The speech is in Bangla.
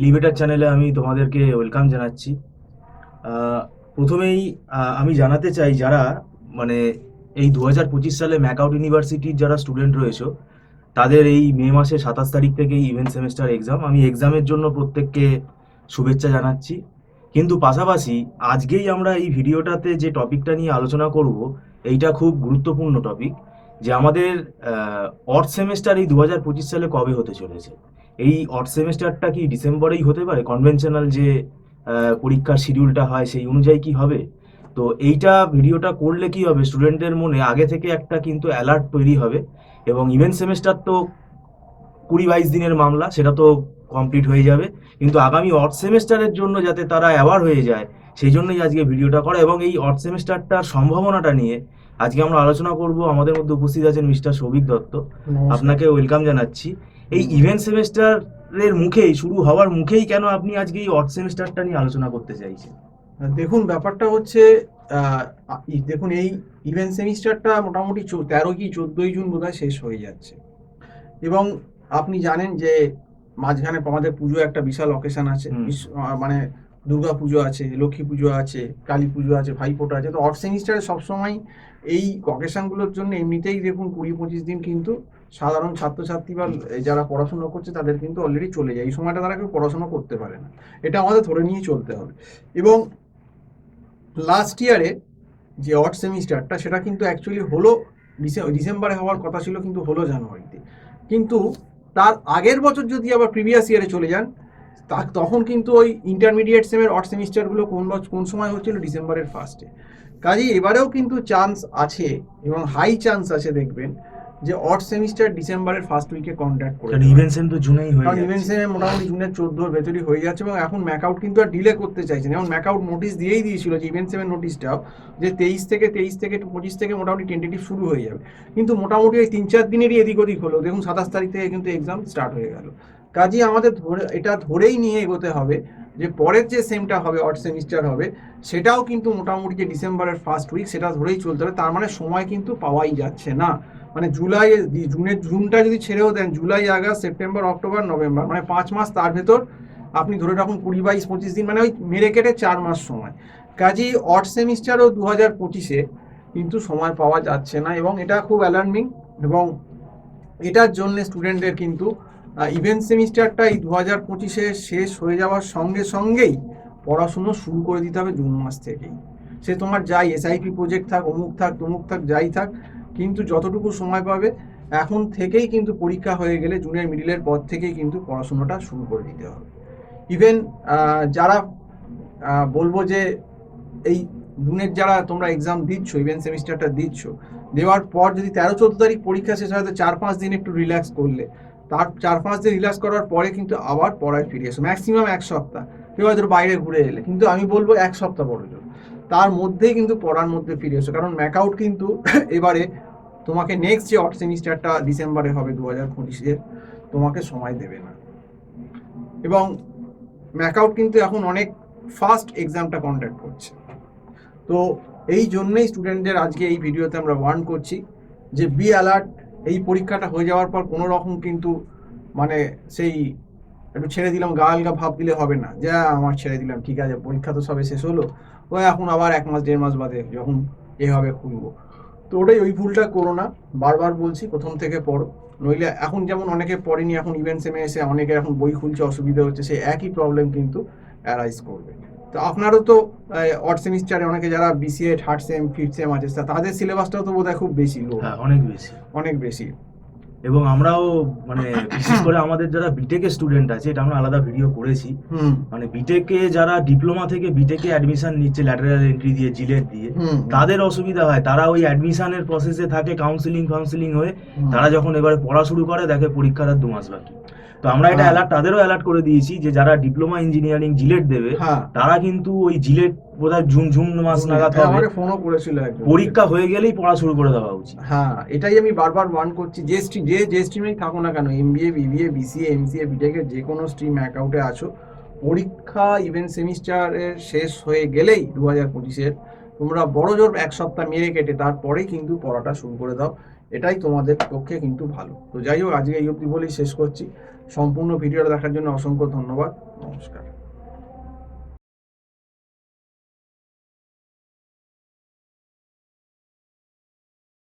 এলিভেটর চ্যানেলে আমি তোমাদেরকে ওয়েলকাম জানাচ্ছি। প্রথমেই আমি জানাতে চাই যারা মানে এই 2025 সালে ম্যাকআউট ইউনিভার্সিটির যারা স্টুডেন্ট রয়েছে তাদের এই মে মাসের 27 তারিখ থেকে ইভেন্ট সেমেস্টার এক্সাম। আমি এক্সামের জন্য প্রত্যেককে শুভেচ্ছা জানাচ্ছি। কিন্তু পাশাপাশি আজকেই আমরা এই ভিডিওটাতে যে টপিকটা নিয়ে আলোচনা করব, এইটা খুব গুরুত্বপূর্ণ টপিক, যে আমাদের অড সেমেস্টার এই 2025 সালে কবে হতে চলেছে। এই অড সেমেস্টারটা কি ডিসেম্বরেই হতে পারে? কনভেনশনাল যে পরীক্ষার শিডিউলটা হয় সেই অনুযায়ী কি হবে? তো এইটা ভিডিওটা করলে কি হবে, স্টুডেন্টদের মনে আগে থেকে একটা কিন্তু অ্যালার্ট তৈরি হবে। এবং ইভেন্ট সেমেস্টার তো 20-22 দিনের মামলা, সেটা তো কমপ্লিট হয়ে যাবে। কিন্তু আগামী অড সেমেস্টারের জন্য যাতে তারা অ্যাওয়ার হয়ে যায়, সেই জন্যই আজকে ভিডিওটা করা। এবং এই অড সেমেস্টারটার সম্ভাবনাটা নিয়ে আজকে আমরা আলোচনা করব। আমাদের মধ্যে উপস্থিত আছেন মিস্টার সৌভিক দত্ত, নমস্কার। আপনাকে ওয়েলকাম জানাচ্ছি। এই ইভেন্ট সেমেস্টারের মুখেই, শুরু হওয়ার মুখেই কেন আপনি আজকে এই অড সেমেস্টারটা নিয়ে আলোচনা করতে চাইছেন? দেখুন, ব্যাপারটা হচ্ছে আহ, দেখুন, এই ইভেন্ট সেমিস্টারটা মোটামুটি 13 কি 14 জুন বোধহয় শেষ হয়ে যাচ্ছে। এবং আপনি জানেন যে মাঝখানে আমাদের পুজো একটা বিশাল অকেশন আছে, হুম। মানে দুর্গা পুজো আছে, লক্ষ্মী পুজো আছে, কালী পুজো আছে, ভাইফোঁটা আছে। তো অড সেমিস্টারে সবসময় এই অকেশনগুলোর জন্য এমনিতেই দেখুন 20-25 দিন কিন্তু সাধারণ ছাত্রছাত্রী বা যারা পড়াশুনো করছে তাদের কিন্তু অলরেডি চলে যায়। এই সময়টা তারা কেউ পড়াশোনা করতে পারে না, এটা আমাদের ধরে নিয়ে চলতে হবে। এবং লাস্ট ইয়ারে যে অড সেমিস্টারটা সেটা কিন্তু অ্যাকচুয়ালি হলো ডিসেম্বরে হওয়ার কথা ছিল, কিন্তু হলো জানুয়ারিতে। কিন্তু তার আগের বছর যদি আবার প্রিভিয়াস ইয়ারে চলে যান, তখন কিন্তু ওই ইন্টারমিডিয়েট সেমের অড সেমিস্টারগুলো কোন সময় হচ্ছিল, ডিসেম্বরের ফার্স্টে। কাজেই এবারেও কিন্তু চান্স আছে, এবং হাই চান্স আছে দেখবেন যে অড সেমিস্টার ডিসেম্বরের ফার্স্ট উইকে কন্ডাক্ট করে কারণ দেওয়া। ইভেন্ট সেম তো জুনেই হয়ে কারণ যাচ্ছে। ইভেন্টসে মোটামুটি জুনের 14 ভেতরই হয়ে যাচ্ছে, এবং এখন ম্যাকআউট কিন্তু আর ডিলে করতে চাইছে না। যেমন ম্যাকআউট নোটিশ দিয়েই দিয়েছিল যে ইভেন্ট সেভেন নোটিশটাও, যে 23 থেকে 25 থেকে মোটামুটি টেন্টেটিভ শুরু হয়ে যাবে। কিন্তু মোটামুটি ওই 3-4 দিনেরই এদিক ওদিক হলো। দেখুন 27 তারিখ থেকে কিন্তু এক্সাম স্টার্ট হয়ে গেল। কাজেই আমাদের এটা ধরেই নিয়ে এগোতে হবে যে পরের যে সেমটা হবে, অড সেমিস্টার হবে, সেটাও কিন্তু মোটামুটি যে ডিসেম্বরের ফার্স্ট উইক, সেটা ধরেই চলতে হবে। তার মানে সময় কিন্তু পাওয়াই যাচ্ছে না। মানে জুনটা যদি ছেড়েও দেন, July, August, September, October, November, মানে 5 মাস, তার ভেতর আপনি ধরে রাখুন 20-22-25 দিন, মানে ওই মেরে কেটে 4 মাস সময়। কাজেই অড সেমিস্টারও 2025-এ কিন্তু সময় পাওয়া যাচ্ছে না, এবং এটা খুব অ্যালার্মিং। এবং এটার জন্য স্টুডেন্টদের কিন্তু ইভেন্ট সেমিস্টারটা এই 2025-এ শেষ হয়ে যাওয়ার সঙ্গে সঙ্গেই পড়াশুনো শুরু করে দিতে হবে জুন মাস থেকেই। সে তোমার যাই এসআইপি প্রজেক্ট থাক, অমুক থাক, তমুক থাক, যাই থাক, কিন্তু যতটুকু সময় পাবে এখন থেকেই কিন্তু পরীক্ষা হয়ে গেলে জুনের মিডিলের পর থেকেই কিন্তু পড়াশুনোটা শুরু করে দিতে হবে। ইভেন যারা বলবো যে এই জুনের যারা তোমরা এক্সাম দিচ্ছ, ইভেন্ট সেমিস্টারটা দিচ্ছ, দেওয়ার পর যদি 13-14 তারিখ পরীক্ষা শেষ হয়, তো 4-5 দিন একটু রিল্যাক্স করলে, তার 4-5 দিন রিল্যাক্স করার পরে কিন্তু আবার পড়ায় ফিরে এসো। ম্যাক্সিমাম 1 সপ্তাহ, কেউ হয়তো বাইরে ঘুরে এলে, কিন্তু আমি বলবো 1 সপ্তাহ বড় জোর, তার মধ্যেই কিন্তু পড়ার মধ্যে ফিরে এসো। কারণ ম্যাকআউট কিন্তু এবারে তোমাকে নেক্সট যে অড সেমিস্টারটা ডিসেম্বরে হবে 2025-এর, তোমাকে সময় দেবে না। এবং ম্যাকআউট কিন্তু এখন অনেক ফাস্ট এক্সামটা কন্ডাক্ট করছে। তো এই জন্যই স্টুডেন্টদের আজকে এই ভিডিওতে আমরা ওয়ার্ন করছি যে বি অ্যালার্ট। এই পরীক্ষাটা হয়ে যাওয়ার পর কোনো রকম কিন্তু মানে সেই একটু ছেড়ে দিলাম গা আলগা ভাব দিলে হবে না, যে আমার ছেড়ে দিলাম, ঠিক আছে পরীক্ষা তো সবে শেষ হলো, ও এখন আবার 1 মাস 1.5 মাস বাদে যখন এভাবে খুলবো। তো ওই ভুলটা করো না। বারবার বলছি, প্রথম থেকে পড়ো। নইলে এখন যেমন অনেকে পড়েনি, এখন ইভেন্ট সেমে এসে অনেকে এখন বই খুলছে, অসুবিধা হচ্ছে, সেই একই প্রবলেম কিন্তু অ্যারাইজ করবে। তো আপনারও তো অড সেমিস্টারে অনেকে যারা BCA third same fifth same আছে, তাদের সিলেবাসটাও তো বোধহয় খুব বেশি লোড, হ্যাঁ, অনেক বেশি। অনেক বেশি। এবং আমরাও মানে বিশেষ করে আমাদের যারা বিটেকের স্টুডেন্ট আছে, এটা আমরা আলাদা ভিডিও করেছি। হুম মানে বিটেকে যারা ডিপ্লোমা থেকে বিটেকে অ্যাডমিশন নিচ্ছে ল্যাটারাল এন্ট্রি দিয়ে, জিলেট দিয়ে, হুম তাদের অসুবিধা হয়। তারা ওই অ্যাডমিশনের প্রসেসে থাকে, কাউন্সিলিং হয়ে হুম। তারা যখন এবারে পড়া শুরু করে, দেখে পরীক্ষার আর 2 মাস বাকি। তো আমরা এটা হ্যাঁ তাদেরও অ্যালার্ট করে দিয়েছি যে যারা ডিপ্লোমা ইঞ্জিনিয়ারিং জিলেট দেবে, হ্যাঁ। তারা কিন্তু ওই জিলেট বোধহয় জুন মাস নাগাদ হবে, আমাকে ফোনও করেছিল একজন। পরীক্ষা হয়ে গেলেই পড়া শুরু করে দেওয়া উচিত। হ্যাঁ, এটাই আমি বারবার ওয়ার্ন করছি। যে স্ট্রিমেই থাকো না কেন, এমবিএ, বিবিএ, বিসিএ, এমসিএ, বিটেকের যে কোনো স্ট্রিম অ্যাকাউন্টে আছো, পরীক্ষা ইভেন্ট সেমিস্টারের শেষ হয়ে গেলেই 2025-এর, তোমরা বড় জোর 1 সপ্তাহ মেরে কেটে তারপরেই কিন্তু পড়াটা শুরু করে দাও। এটাই তোমাদের পক্ষে কিন্তু ভালো। তো যাই হোক, আজকে এই অবধি বলেই শেষ করছি। সম্পূর্ণ ভিডিওটা দেখার জন্য অসংখ্য ধন্যবাদ। নমস্কার।